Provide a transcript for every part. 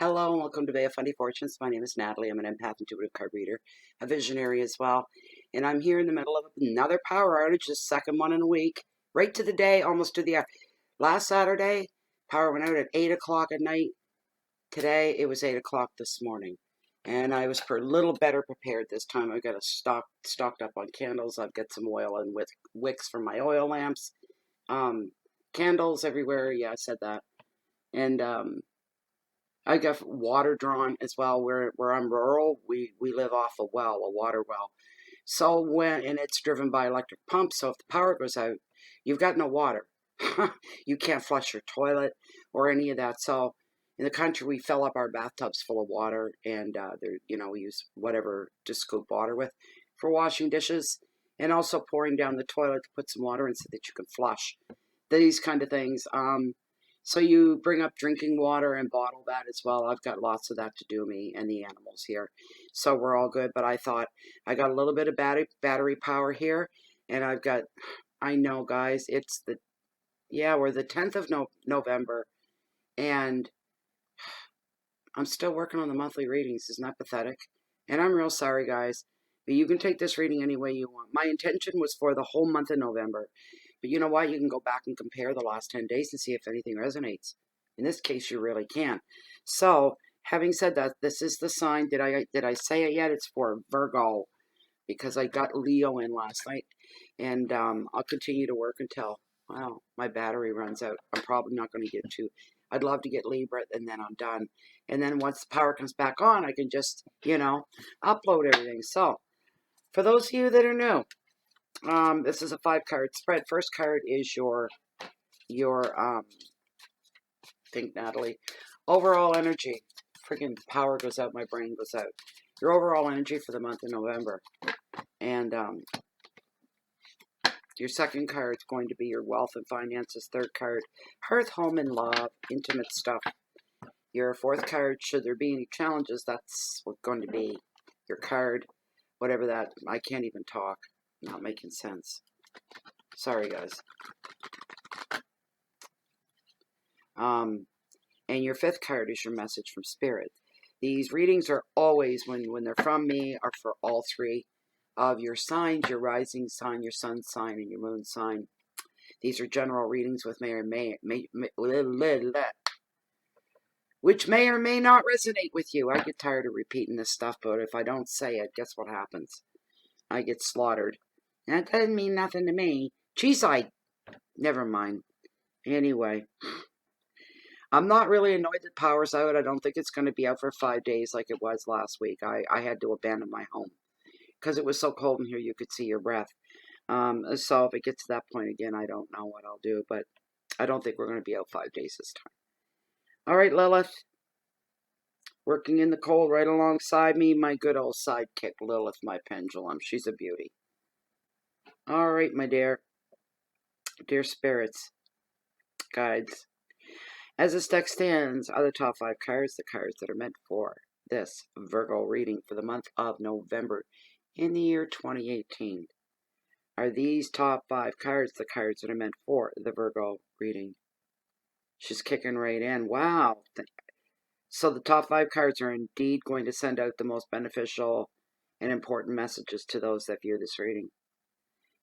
Hello and welcome to Bay of Funny Fortunes. My name is Natalie. I'm an empath intuitive card reader, a visionary as well. And I'm here in the middle of another power outage, the second one in a week. Right to the day, almost to the hour. Last Saturday, power went out at 8 o'clock at night. Today, it was 8 o'clock this morning. And I was a little better prepared this time. I've got a stocked up on candles. I've got some oil and with wicks for my oil lamps. Candles everywhere. Yeah, I said that. And I got water drawn as well. Where I'm rural, we live off a well, a water well. So and it's driven by electric pumps. So if the power goes out, you've got no water. You can't flush your toilet or any of that. So in the country, we fill up our bathtubs full of water, and we use whatever to scoop water with for washing dishes, and also pouring down the toilet to put some water in so that you can flush. These kind of things. So you bring up drinking water and bottle that as well. I've got lots of that to do me and the animals here. So we're all good. But I thought I got a little bit of battery power here. And I know, guys, we're the 10th of November. And I'm still working on the monthly readings. Isn't that pathetic? And I'm real sorry, guys. But you can take this reading any way you want. My intention was for the whole month of November. But you know what? You can go back and compare the last 10 days and see if anything resonates. In this case, you really can. So, having said that, this is the sign. Did I say it yet? It's for Virgo, because I got Leo in last night. And I'll continue to work until, well, my battery runs out. I'm probably not going to get to. I'd love to get Libra, and then I'm done. And then once the power comes back on, I can just, upload everything. So, for those of you that are new, this is a 5-card spread. First card is your think, Natalie, overall energy. Freaking power goes out, my brain goes out. Your overall energy for the month of November. And your second card is going to be your wealth and finances. Third card, hearth, home, and love, intimate stuff. Your fourth card, should there be any challenges, that's what's going to be your card. Whatever that, I can't even talk. Not making sense. Sorry, guys. And your fifth card is your message from Spirit. These readings are always, when they're from me, are for all three of your signs, your rising sign, your sun sign, and your moon sign. These are general readings with which may or may not resonate with you. I get tired of repeating this stuff, but if I don't say it, guess what happens? I get slaughtered. That doesn't mean nothing to me. Geez, never mind. Anyway, I'm not really annoyed that power's out. I don't think it's going to be out for 5 days like it was last week. I had to abandon my home because it was so cold in here you could see your breath. So if it gets to that point again, I don't know what I'll do, but I don't think we're going to be out 5 days this time. All right, Lilith. Working in the cold right alongside me, my good old sidekick, Lilith, my pendulum. She's a beauty. All right, my dear spirits, guides. As this deck stands, are the top 5 cards, the cards that are meant for this Virgo reading for the month of November in the year 2018. Are these top 5 cards the cards that are meant for the Virgo reading? She's kicking right in. Wow. So the top 5 cards are indeed going to send out the most beneficial and important messages to those that view this reading.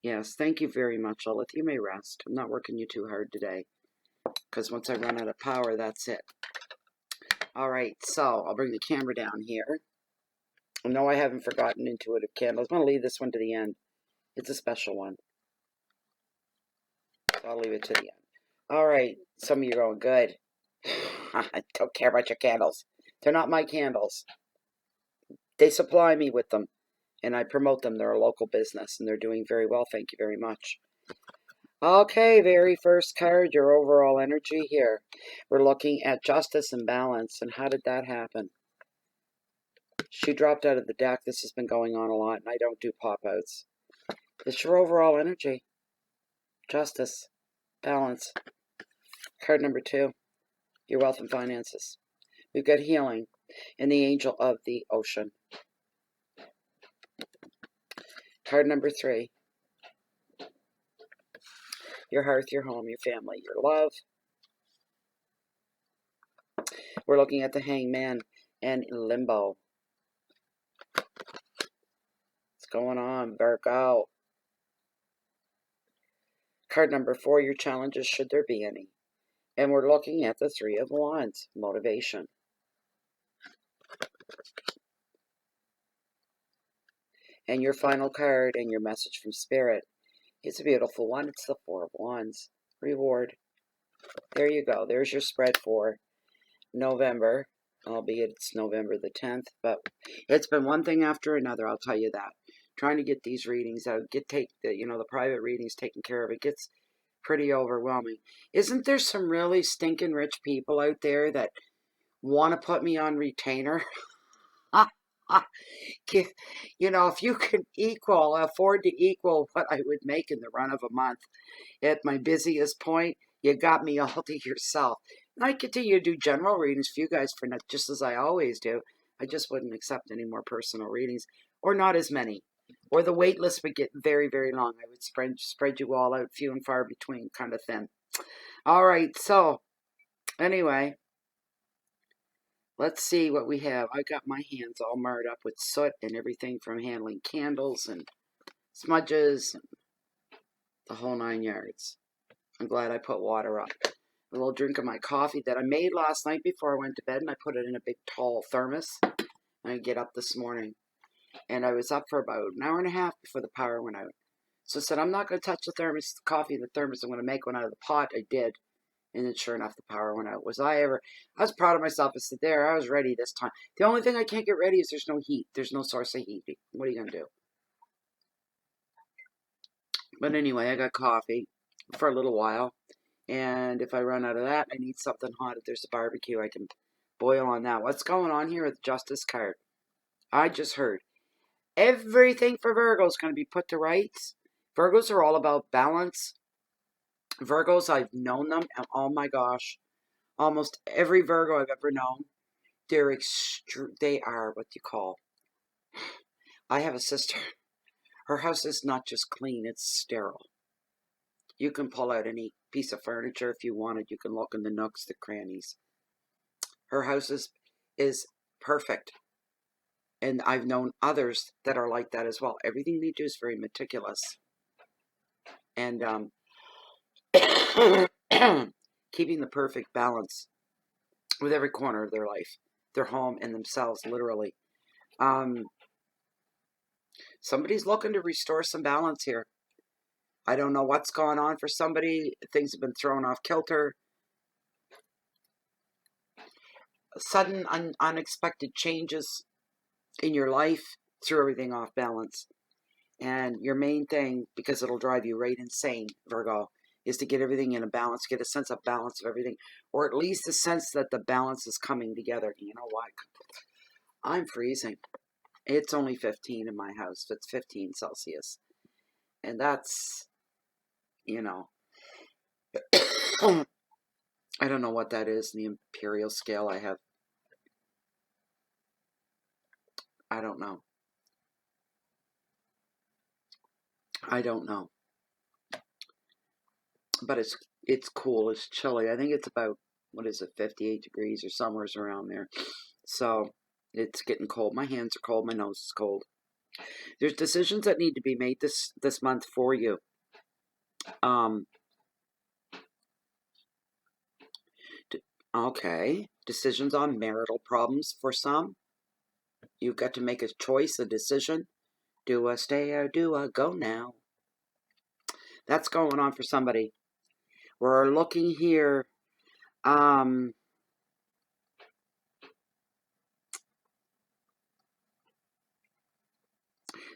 Yes, thank you very much, Lilith. You may rest. I'm not working you too hard today, because once I run out of power, that's it. All right, so I'll bring the camera down here. No, I haven't forgotten intuitive candles. I'm going to leave this one to the end. It's a special one. So I'll leave it to the end. All right, some of you are going, good. I don't care about your candles. They're not my candles. They supply me with them, and I promote them. They're a local business, and they're doing very well. Thank you very much. Okay, very first card, your overall energy here. We're looking at justice and balance, and how did that happen? She dropped out of the deck. This has been going on a lot, and I don't do pop-outs. It's your overall energy. Justice, balance. Card number 2, your wealth and finances. We've got healing and the angel of the ocean. Card number 3, your hearth, your home, your family, your love. We're looking at the Hangman and Limbo. What's going on, Virgo? Card number 4, your challenges, should there be any. And we're looking at the Three of Wands, motivation. And your final card and your message from Spirit. It's a beautiful one. It's the Four of Wands. Reward. There you go. There's your spread for November, albeit it's November the 10th. But it's been one thing after another, I'll tell you that. Trying to get these readings out, the private readings taken care of. It gets pretty overwhelming. Isn't there some really stinking rich people out there that want to put me on retainer? If you can afford to equal what I would make in the run of a month at my busiest point, you got me all to yourself. And I continue to do general readings for you guys for not just as I always do. I just wouldn't accept any more personal readings, or not as many. Or the wait list would get very, very long. I would spread you all out few and far between, kind of thin. All right, so anyway, let's see what we have. I got my hands all marred up with soot and everything from handling candles and smudges and the whole 9 yards. I'm glad I put water up. A little drink of my coffee that I made last night before I went to bed, and I put it in a big tall thermos. And I get up this morning, and I was up for about an hour and a half before the power went out. So I said, I'm not going to touch the thermos, the coffee in the thermos. I'm going to make one out of the pot. I did. And then sure enough, the power went out. I was proud of myself. I said, I was ready this time. The only thing I can't get ready is there's no heat. There's no source of heat. What are you going to do? But anyway, I got coffee for a little while. And if I run out of that, I need something hot. If there's a barbecue, I can boil on that. What's going on here with the Justice card? I just heard everything for Virgo is going to be put to rights. Virgos are all about balance. Virgos, I've known them, and oh my gosh, almost every Virgo I've ever known, they are what you call. I have a sister. Her house is not just clean, it's sterile. You can pull out any piece of furniture if you wanted. You can look in the nooks, the crannies. Her house is perfect. And I've known others that are like that as well. Everything they do is very meticulous. And keeping the perfect balance with every corner of their life, their home, and themselves, literally. Somebody's looking to restore some balance here. I don't know what's going on for somebody. Things have been thrown off kilter. Sudden, unexpected changes in your life threw everything off balance. And your main thing, because it'll drive you right insane, Virgo, is to get everything in a balance, get a sense of balance of everything, or at least a sense that the balance is coming together. You know what? I'm freezing. It's only 15 in my house. It's 15 Celsius. And that's, I don't know what that is in the imperial scale I have. I don't know. But it's cool. It's chilly. I think it's about, 58 degrees or somewhere around there. So it's getting cold. My hands are cold. My nose is cold. There's decisions that need to be made this month for you. Okay. Decisions on marital problems for some. You've got to make a choice, a decision. Do I stay or do I go now? That's going on for somebody. We're looking here.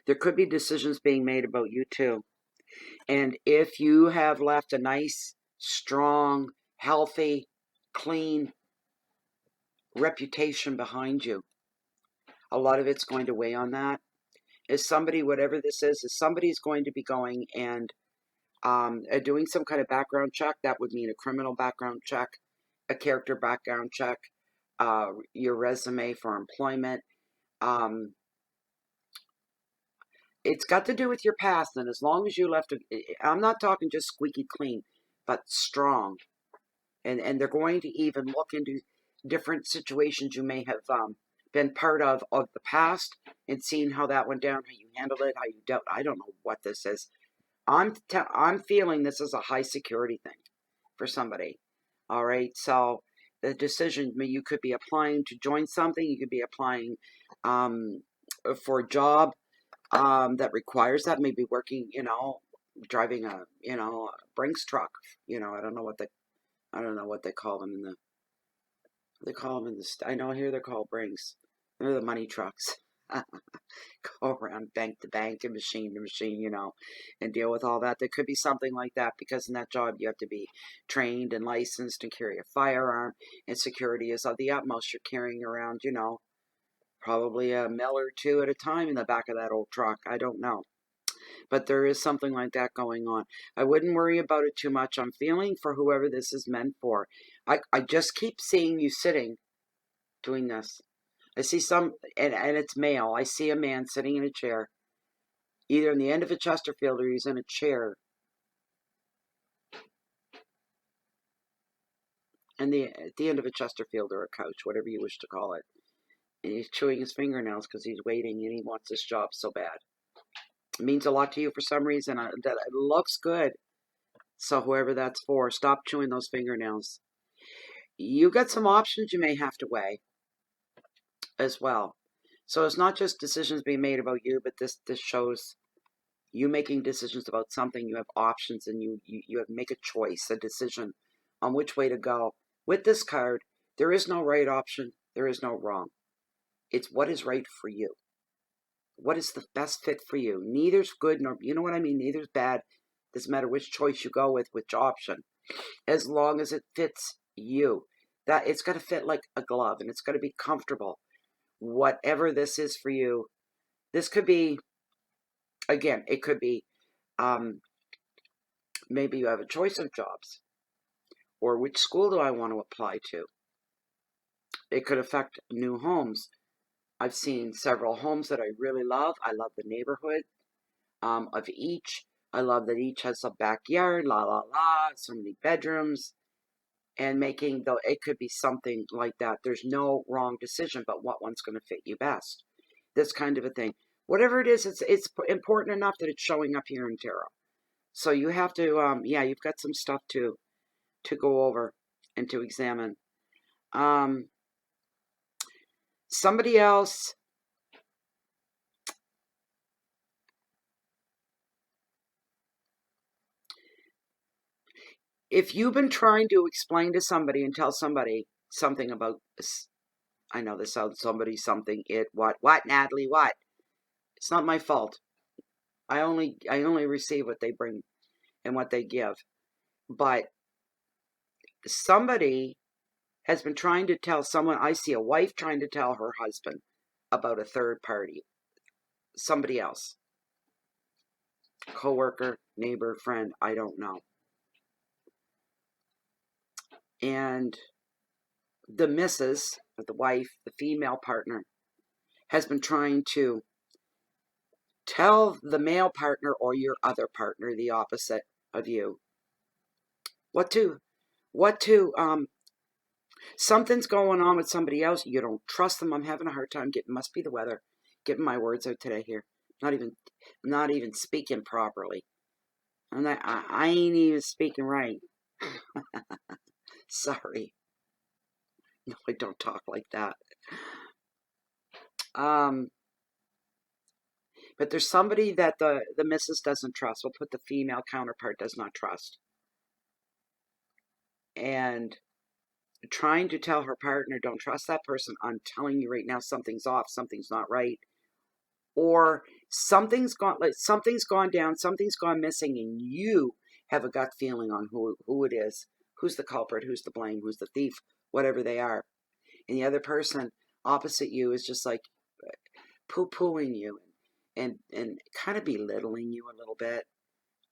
There could be decisions being made about you too. And if you have left a nice, strong, healthy, clean reputation behind you, a lot of it's going to weigh on that. Is somebody, whatever this is somebody's going to be going and doing some kind of background check. That would mean a criminal background check, a character background check, your resume for employment. It's got to do with your past, and as long as you left, I'm not talking just squeaky clean, but strong. And they're going to even look into different situations you may have been part of the past, and seeing how that went down, how you handled it, how you dealt. I don't know what this is. I'm feeling this is a high security thing for somebody. All right, so the decision, you could be applying to join something. You could be applying um, for a job that requires that. Maybe working, driving a Brinks truck. I don't know what they call them in the. They call them in the. I know here they're called Brinks. They're the money trucks. Go around bank to bank and machine to machine, and deal with all that. There could be something like that, because in that job you have to be trained and licensed and carry a firearm, and security is of the utmost. You're carrying around, probably a mill or two at a time in the back of that old truck. I don't know. But there is something like that going on. I wouldn't worry about it too much. I'm feeling for whoever this is meant for. I just keep seeing you sitting doing this. I see and it's male. I see a man sitting in a chair, either in the end of a Chesterfield or he's in a chair. And at the end of a Chesterfield or a couch, whatever you wish to call it. And he's chewing his fingernails because he's waiting and he wants this job so bad. It means a lot to you for some reason. That it looks good. So whoever that's for, stop chewing those fingernails. You got some options you may have to weigh as well. So it's not just decisions being made about you, but this shows you making decisions about something. You have options, and you have to make a choice, a decision on which way to go. With this card, there is no right option. There is no wrong. It's what is right for you. What is the best fit for you? Neither's good nor, you know what I mean? Neither's bad. Doesn't matter which choice you go with, which option. As long as it fits you. That it's got to fit like a glove, and it's got to be comfortable. Whatever this is for you. This could be, again, it could be maybe you have a choice of jobs, or which school do I want to apply to. It could affect new homes. I've seen several homes that I really love. I love the neighborhood of each. I love that each has a backyard, so many bedrooms, and it could be something like that. There's no wrong decision, but what one's going to fit you best. This kind of a thing. Whatever it is, it's important enough that it's showing up here in tarot. So you have to, you've got some stuff to go over and to examine. Somebody else, if you've been trying to explain to somebody and tell somebody something about this, I know this sounds something, what, Natalie, what? It's not my fault. I only receive what they bring and what they give. But somebody has been trying to tell someone. I see a wife trying to tell her husband about a third party, somebody else, coworker, neighbor, friend, I don't know. And the missus, the wife, the female partner, has been trying to tell the male partner or your other partner, the opposite of you, what to something's going on with somebody else. You don't trust them. I'm having a hard time must be the weather, getting my words out today here. Not even speaking properly. I ain't even speaking right. Sorry. No, I don't talk like that. But there's somebody that the missus doesn't trust. We'll put the female counterpart does not trust. And trying to tell her partner, don't trust that person. I'm telling you right now, something's off, something's not right. Or something's gone down, something's gone missing, and you have a gut feeling on who it is, who's the culprit, who's the blame, who's the thief, whatever they are. And the other person opposite you is just like poo-pooing you and kind of belittling you a little bit,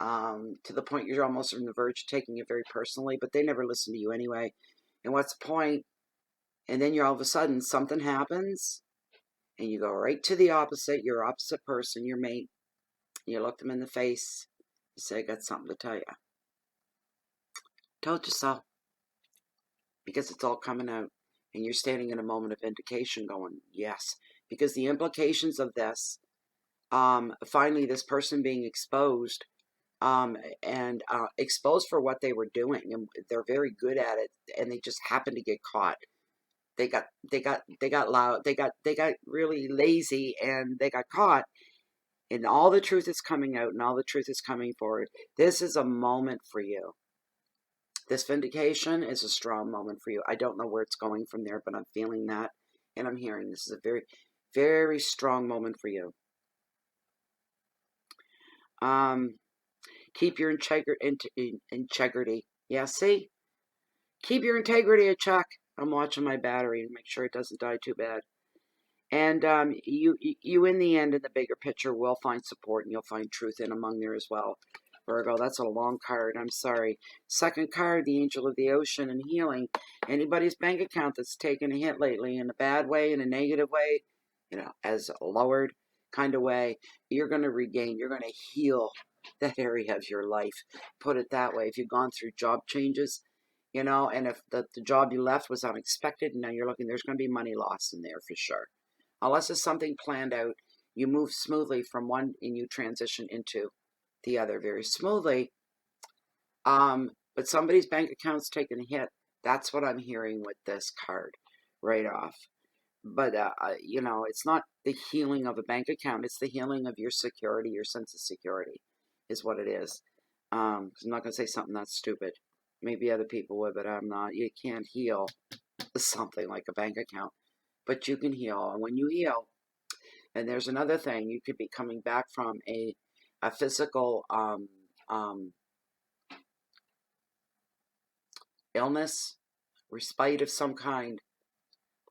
to the point you're almost on the verge of taking it very personally, but they never listen to you anyway. And what's the point? And then you're all of a sudden, something happens, and you go right to the opposite, your opposite person, your mate. You look them in the face. You say, I got something to tell you. Told you so. Because it's all coming out. And you're standing in a moment of vindication going, yes, because the implications of this, finally this person being exposed, and exposed for what they were doing, and they're very good at it, and they just happened to get caught. They got loud, they got really lazy, and they got caught, and all the truth is coming out, and all the truth is coming forward. This is a moment for you. This vindication is a strong moment for you. I don't know where it's going from there, but I'm feeling that, and I'm hearing this is a very, very strong moment for you. Keep your integrity. Yeah, see? Keep your integrity a check. I'm watching my battery and make sure it doesn't die too bad. And you in the end, in the bigger picture, will find support, and you'll find truth in among there as well. Virgo, that's a long card. I'm sorry. Second card, the Angel of the Ocean and healing. Anybody's bank account that's taken a hit lately in a bad way, in a negative way, as a lowered kind of way, you're going to regain, you're going to heal that area of your life. Put it that way. If you've gone through job changes, and if the job you left was unexpected, and now you're looking, there's going to be money lost in there for sure. Unless it's something planned out, you move smoothly from one and you transition into the other very smoothly. But somebody's bank account's taking a hit. That's what I'm hearing with this card right off. But, it's not the healing of a bank account. It's the healing of your security, your sense of security is what it is. 'Cause I'm not going to say something that's stupid. Maybe other people would, but I'm not. You can't heal something like a bank account, but you can heal. And when you heal, and there's another thing, you could be coming back from a physical illness, respite of some kind,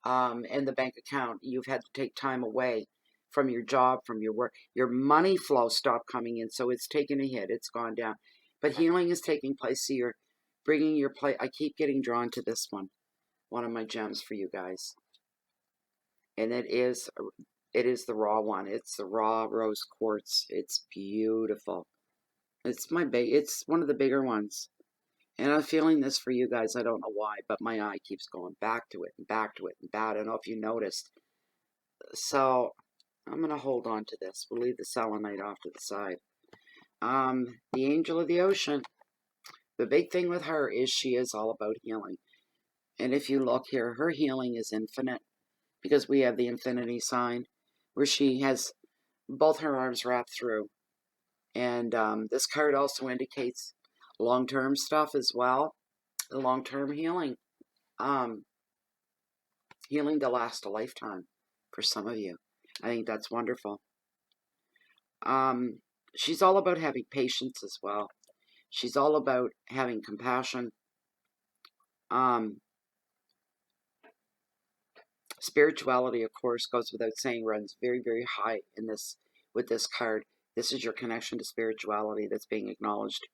in the bank account. You've had to take time away from your job, from your work. Your money flow stopped coming in, so it's taken a hit. It's gone down. But healing is taking place, so you're bringing your plate. I keep getting drawn to this one of my gems for you guys. And it is the raw one. It's the raw rose quartz. It's beautiful. It's one of the bigger ones. And I'm feeling this for you guys. I don't know why, but my eye keeps going back to it and back to it and back. I don't know if you noticed. So I'm going to hold on to this. We'll leave the selenite off to the side. The Angel of the Ocean. The big thing with her is she is all about healing. And if you look here, her healing is infinite, because we have the infinity sign where she has both her arms wrapped through. And this card also indicates long-term stuff as well, the long-term healing. Healing to last a lifetime for some of you. I think that's wonderful. She's all about having patience as well. She's all about having compassion. Spirituality, of course, goes without saying, runs very, very high in this with this card. This is your connection to spirituality that's being acknowledged.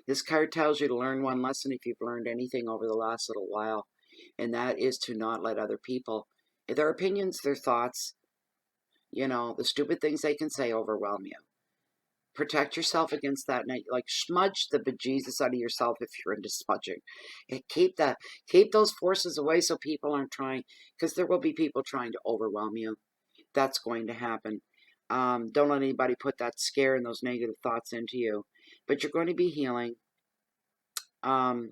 This card tells you to learn one lesson if you've learned anything over the last little while, and that is to not let other people, their opinions, their thoughts, the stupid things they can say, overwhelm you. Protect yourself against that, and like smudge the bejesus out of yourself if you're into smudging. And keep those forces away so people aren't trying, because there will be people trying to overwhelm you. That's going to happen. Don't let anybody put that scare and those negative thoughts into you. But you're going to be healing. For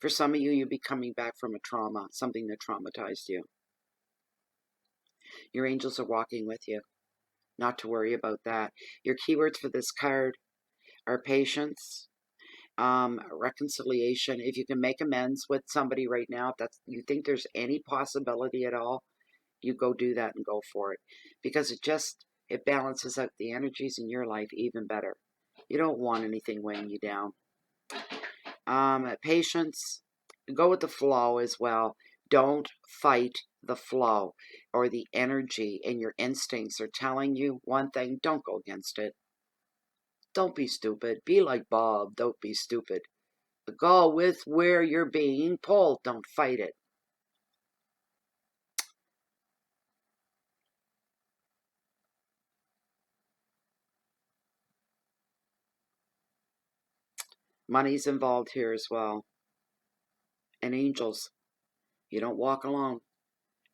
some of you, you'll be coming back from a trauma, something that traumatized you. Your angels are walking with you. Not to worry about that. Your keywords for this card are patience, reconciliation. If you can make amends with somebody right now, if you think there's any possibility at all, you go do that and go for it, because it balances out the energies in your life even better. You don't want anything weighing you down. Patience, go with the flow as well. Don't fight the flow or the energy, and your instincts are telling you one thing. Don't go against it. Don't be stupid. Be like Bob. Don't be stupid. Go with where you're being pulled. Don't fight it. Money's involved here as well. And angels. You don't walk alone.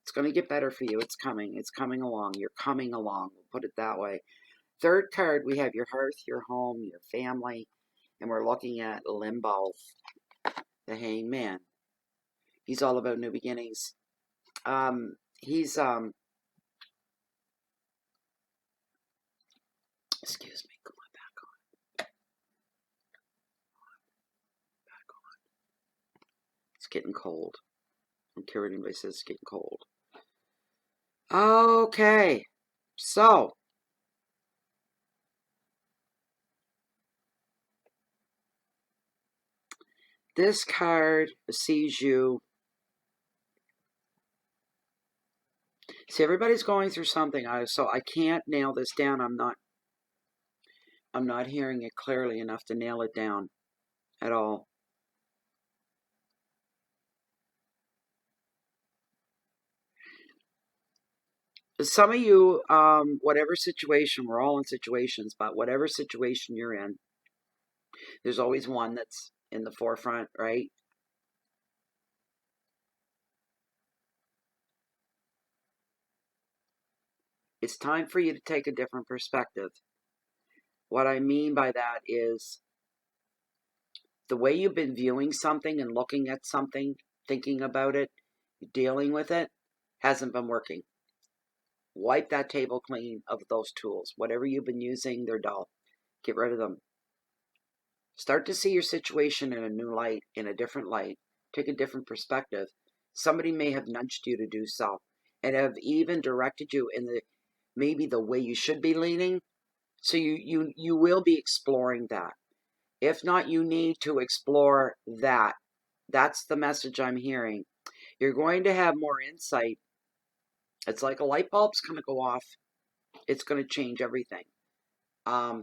It's going to get better for you. It's coming. It's coming along. You're coming along. We'll put it that way. Third card, we have your hearth, your home, your family. And we're looking at limbo, the hangman. He's all about new beginnings. He's, excuse me, come on, back on. It's getting cold. I don't care what anybody says, it's getting cold. Okay, so this card sees you. See, everybody's going through something. So I can't nail this down. I'm not hearing it clearly enough to nail it down at all. Some of you, whatever situation, we're all in situations, but whatever situation you're in, there's always one that's in the forefront, right? It's time for you to take a different perspective. What I mean by that is the way you've been viewing something and looking at something, thinking about it, dealing with it, hasn't been working. Wipe that table clean of those tools. Whatever you've been using, they're dull. Get rid of them. Start to see your situation in a new light, in a different light. Take a different perspective. Somebody may have nudged you to do so and have even directed you in maybe the way you should be leaning. So you will be exploring that. If not, you need to explore that. That's the message I'm hearing. You're going to have more insight. It's like a light bulb's going to go off. It's going to change everything. Our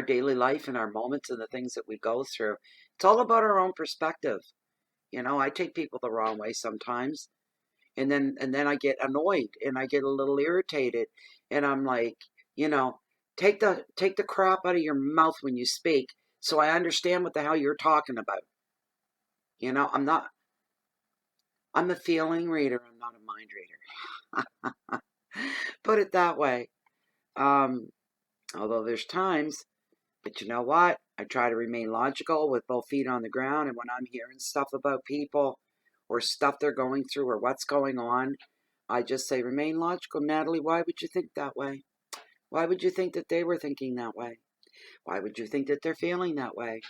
daily life and our moments and the things that we go through. It's all about our own perspective. You know, I take people the wrong way sometimes. And then I get annoyed and I get a little irritated. And I'm like, you know, take the crap out of your mouth when you speak so I understand what the hell you're talking about. You know, I'm a feeling reader. I'm not a mind reader. Put it that way. Although there's times, but you know what? I try to remain logical with both feet on the ground. And when I'm hearing stuff about people or stuff they're going through or what's going on, I just say, remain logical. Natalie, why would you think that way? Why would you think that they were thinking that way? Why would you think that they're feeling that way?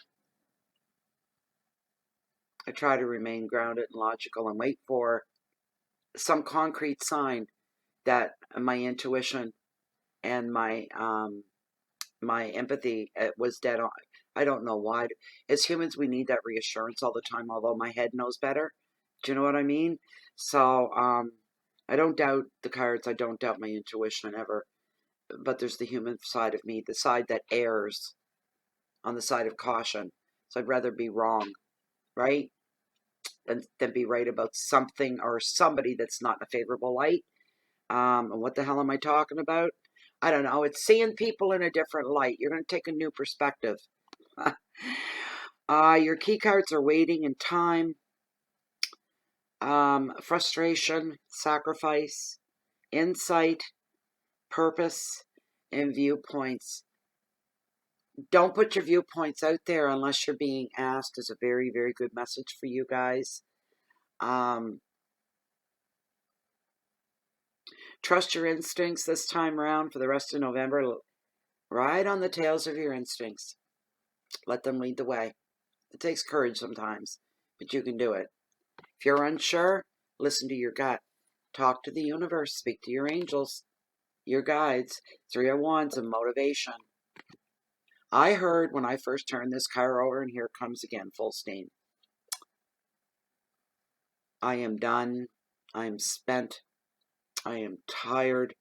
I try to remain grounded and logical and wait for some concrete sign that my intuition and my empathy was dead on. I don't know why. As humans, we need that reassurance all the time, although my head knows better. Do you know what I mean? So I don't doubt the cards. I don't doubt my intuition ever. But there's the human side of me, the side that errs on the side of caution. So I'd rather be wrong, right? Than be right about something or somebody that's not in a favorable light. And what the hell am I talking about? I don't know. It's seeing people in a different light. You're going to take a new perspective. Your key cards are waiting in time, frustration, sacrifice, insight, purpose, and viewpoints. Don't put your viewpoints out there unless you're being asked is a very, very good message for you guys. Trust your instincts this time around for the rest of November. Ride on the tails of your instincts. Let them lead the way. It takes courage sometimes, but you can do it. If you're unsure, listen to your gut. Talk to the universe. Speak to your angels, your guides. 3 of Wands and motivation. I heard when I first turned this car over, and here it comes again, full steam. I am done. I am spent. I am tired.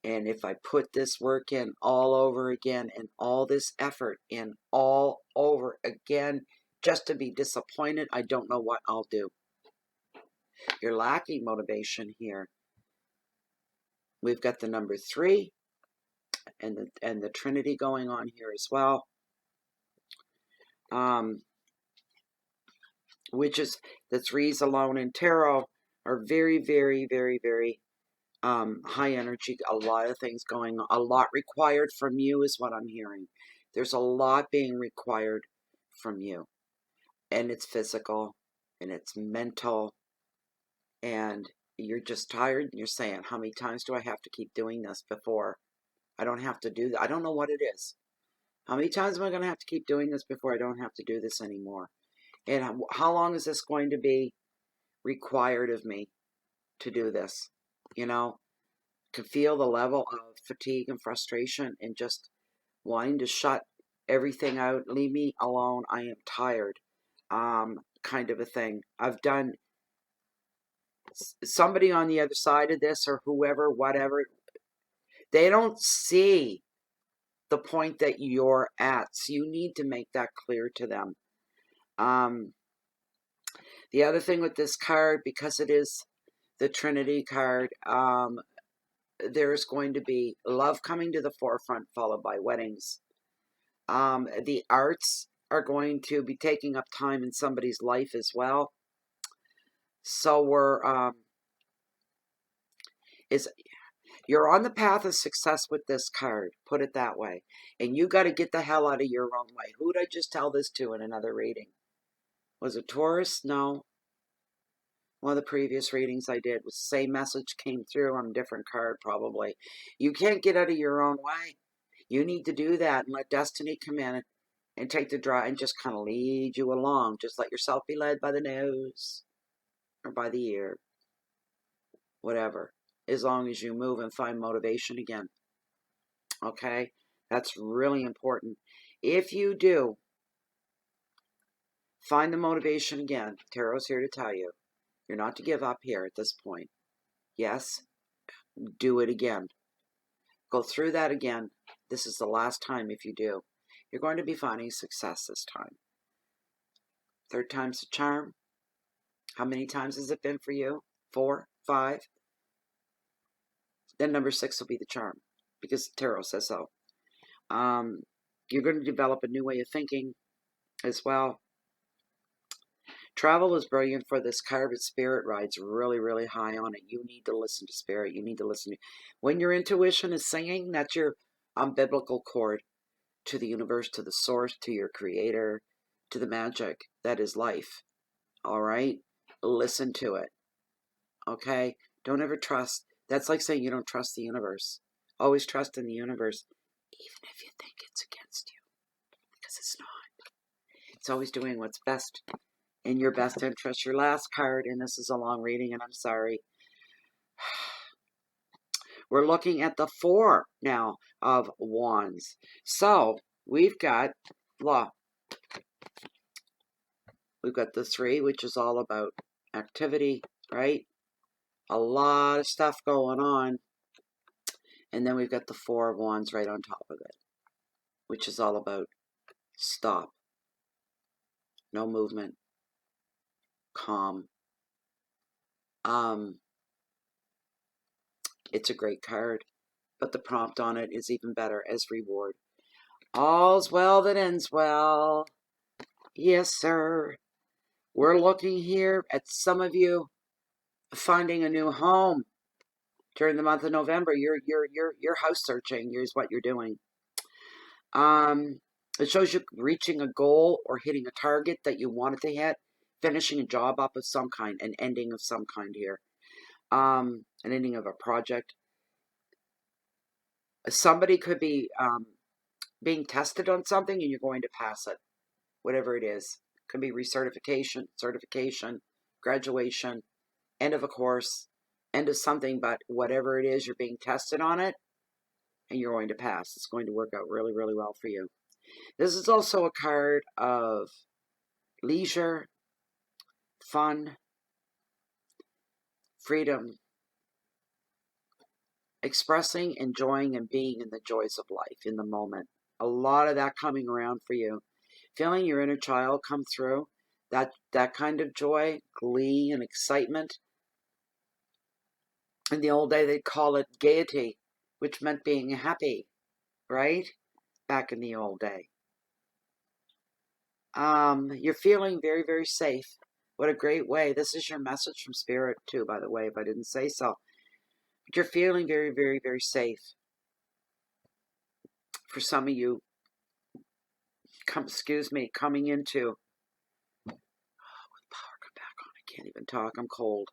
And if I put this work in all over again and all this effort in all over again just to be disappointed, I don't know what I'll do. You're lacking motivation here. We've got the number 3, and the Trinity going on here as well. Which is the threes alone in tarot are very, very, very, very high energy. A lot of things going on. A lot required from you is what I'm hearing. There's a lot being required from you. And it's physical and it's mental. And you're just tired and you're saying, how many times do I have to keep doing this before I don't have to do that? I don't know what it is. How many times am I going to have to keep doing this before I don't have to do this anymore? And how long is this going to be required of me to do this? You know, can feel the level of fatigue and frustration and just wanting to shut everything out. Leave me alone. I am tired. Kind of a thing. I've done somebody on the other side of this or whoever, whatever, they don't see the point that you're at. So you need to make that clear to them. The other thing with this card, because it is the Trinity card, there's going to be love coming to the forefront, followed by weddings. The arts are going to be taking up time in somebody's life as well. So you're on the path of success with this card, put it that way. And you got to get the hell out of your own way. Who did I just tell this to in another reading? Was it Taurus? No. One of the previous readings I did was the same message came through on a different card probably. You can't get out of your own way. You need to do that and let destiny come in and take the draw and just kind of lead you along. Just let yourself be led by the nose or by the ear. Whatever. As long as you move and find motivation again. Okay? That's really important. If you do find the motivation again, Tarot's here to tell you, you're not to give up here at this point. Yes, do it again. Go through that again. This is the last time if you do. You're going to be finding success this time. Third time's the charm. How many times has it been for you? 4, 5? Then number 6 will be the charm, because Tarot says so. You're going to develop a new way of thinking as well. Travel is brilliant for this card, but Spirit rides really, really high on it. You need to listen to Spirit. You need to listen to... When your intuition is singing, that's your umbilical cord to the universe, to the source, to your creator, to the magic that is life. All right? Listen to it. Okay? Don't ever trust. That's like saying you don't trust the universe. Always trust in the universe, even if you think it's against you, because it's not. It's always doing what's best in your best interest. Your last card, and this is a long reading, and I'm sorry. We're looking at the 4 now of Wands. So we've got law. We've got the 3, which is all about activity, right? A lot of stuff going on. And then we've got the 4 of Wands right on top of it, which is all about stop. No movement. Calm. It's a great card, but the prompt on it is even better as reward. All's well that ends well. Yes, sir. We're looking here at some of you finding a new home during the month of November. You're house searching. Here's what you're doing. It shows you reaching a goal or hitting a target that you wanted to hit, finishing a job up of some kind, an ending of some kind here. An ending of a project. Somebody could be being tested on something and you're going to pass it, whatever it is. Could be recertification, certification, graduation, end of a course, end of something, but whatever it is, you're being tested on it and you're going to pass. It's going to work out really, really well for you. This is also a card of leisure, fun, freedom, expressing, enjoying, and being in the joys of life in the moment. A lot of that coming around for you. Feeling your inner child come through. That kind of joy, glee, and excitement. In the old day, they'd call it gaiety, which meant being happy. right? Back in the old day. You're feeling very, very safe. What a great way. This is your message from Spirit, too, by the way, if I didn't say so. But you're feeling very, very, very safe. For some of you, coming into... Power come back on. I can't even talk. I'm cold.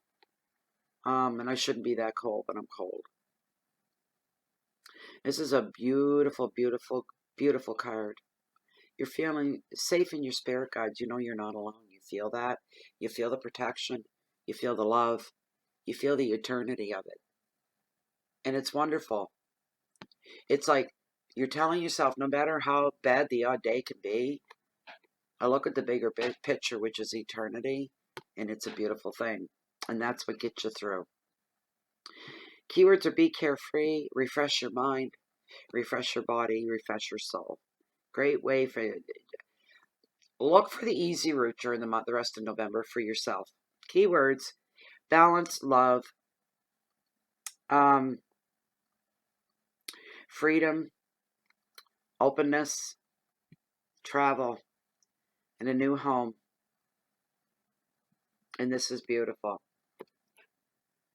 And I shouldn't be that cold, but I'm cold. This is a beautiful, beautiful, beautiful card. You're feeling safe in your spirit guides. You know you're not alone. You feel that. You feel the protection. You feel the love. You feel the eternity of it. And it's wonderful. It's like you're telling yourself, no matter how bad the odd day can be, I look at the bigger picture, which is eternity, and it's a beautiful thing. And that's what gets you through. Keywords are be carefree, refresh your mind, refresh your body, refresh your soul. Great way for you. Look for the easy route during the rest of November for yourself. Keywords: balance, love, freedom, openness, travel, and a new home. And this is beautiful.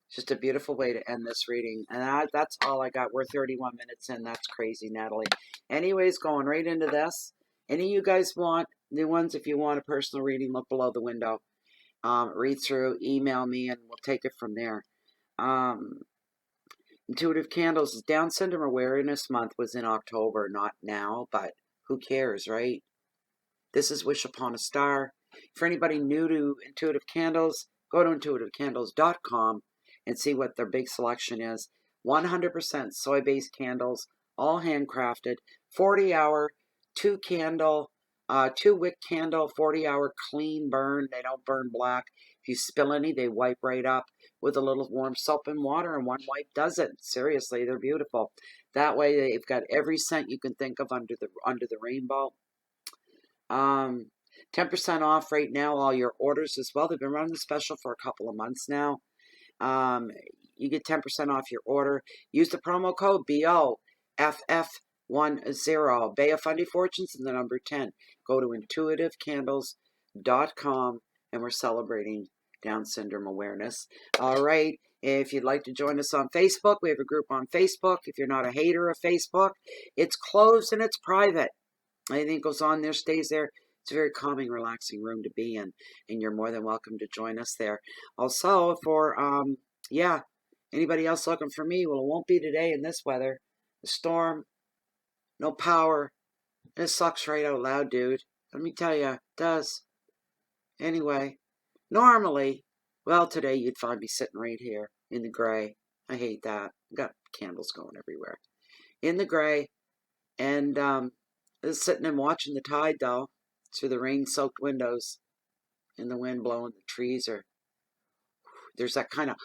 Just a beautiful way to end this reading. And that's all I got. We're 31 minutes in. That's crazy, Natalie. Anyways, going right into this. Any of you guys want new ones? If you want a personal reading, look below the window. Read through, email me, and we'll take it from there. Intuitive Candles' Down Syndrome Awareness Month was in October, not now, but who cares, right? This is Wish Upon a Star. For anybody new to Intuitive Candles, go to intuitivecandles.com and see what their big selection is. 100% soy-based candles, all handcrafted, 40-hour, 2-wick candle, 40-hour clean burn. They don't burn black. If you spill any, they wipe right up with a little warm soap and water, and one wipe does it. Seriously, they're beautiful. That way, they've got every scent you can think of under the rainbow. 10% off right now, all your orders as well. They've been running the special for a couple of months now. You get 10% off your order. Use the promo code BOFF10, Bay of Fundy Fortunes, and the number 10. Go to intuitivecandles.com, and we're celebrating Down Syndrome Awareness. All right. If you'd like to join us on Facebook, we have a group on Facebook. If you're not a hater of Facebook, it's closed and it's private. Anything goes on there stays there. It's a very calming, relaxing room to be in, and you're more than welcome to join us there. Also, for, anybody else looking for me, well, it won't be today in this weather. The storm, no power, and it sucks right out loud, dude. Let me tell you, it does. Anyway, normally, well, today you'd find me sitting right here in the gray. I hate that. Got candles going everywhere. In the gray, and, just sitting and watching the tide, though, through the rain-soaked windows, and the wind blowing. The trees are, there's that kind of,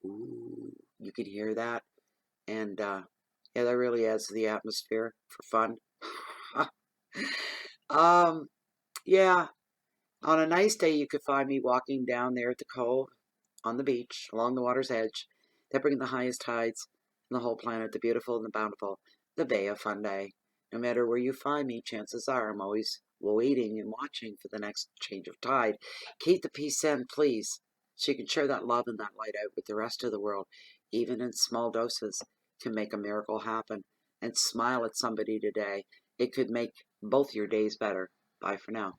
ooh, you can hear that, and yeah, that really adds to the atmosphere for fun. Yeah, on a nice day, you could find me walking down there at the cove, on the beach, along the water's edge. They bring the highest tides in the whole planet, the beautiful and the bountiful, the Bay of Fundy. No matter where you find me, chances are I'm always waiting and watching for the next change of tide. Keep the peace in, please, so you can share that love and that light out with the rest of the world. Even in small doses can make a miracle happen. And smile at somebody today. It could make both your days better. Bye for now.